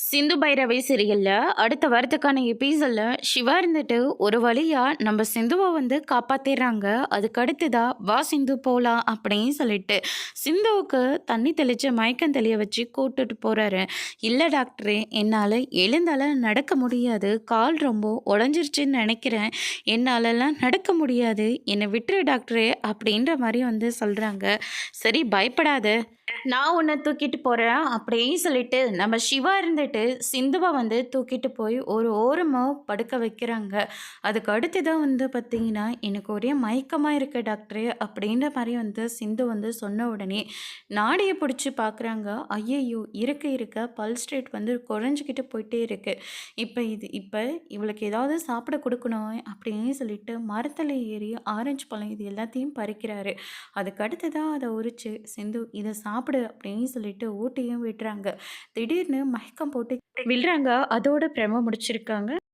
சிந்து பைரவை சீரியல்ல அடுத்த வாரத்துக்கான எபிசோட்ல சிவா இருந்துட்டு ஒரு வழியா நம்ம சிந்துவை வந்து காப்பாத்திடுறாங்க. அதுக்கு அடுத்ததா வா சிந்து போலாம் அப்படின்னு சொல்லிட்டு சிந்துவுக்கு தண்ணி தெளிச்சு மயக்கம் தெளிய வச்சு கூட்டுட்டு போறாரு. இல்லை டாக்டரே, என்னால் எழுந்தால நடக்க முடியாது, கால் ரொம்ப உடஞ்சிருச்சுன்னு நினைக்கிறேன், என்னாலலாம் நடக்க முடியாது, என்னை விட்டுரு டாக்டரே அப்படின்ற மாதிரி வந்து சொல்கிறாங்க. சரி பயப்படாத, நான் உன்னை தூக்கிட்டு போகிறேன் அப்படின்னு சொல்லிட்டு நம்ம சிவா இருந்துட்டு சிந்துவை வந்து தூக்கிட்டு போய் ஒரு ஓரமாக படுக்க வைக்கிறாங்க. அதுக்கு அடுத்ததான் வந்து பார்த்தீங்கன்னா, எனக்கு ஒரே மயக்கமாக இருக்கு டாக்டரே அப்படின்ற மாதிரி வந்து சிந்து வந்து சொன்ன உடனே நாடியை பிடிச்சி பார்க்குறாங்க. ஐயையோ, இருக்க இருக்க பல்ஸ் ரேட் வந்து குறைஞ்சிக்கிட்டு போயிட்டே இருக்கு. இப்போ இவளுக்கு ஏதாவது சாப்பிட கொடுக்கணும் அப்படின்னு சொல்லிட்டு மரத்தில் ஏறி ஆரஞ்சு பழம் இது எல்லாத்தையும் பறிக்கிறாரு. அதுக்கு அடுத்ததான் அதை உரிச்சு சிந்து இதை சாப்பிடு அப்படின்னு சொல்லிட்டு ஊட்டியும் விடுறாங்க. திடீர்னு மயக்கம் போட்டு விழுறாங்க. அதோட பிரம முடிச்சிருக்காங்க.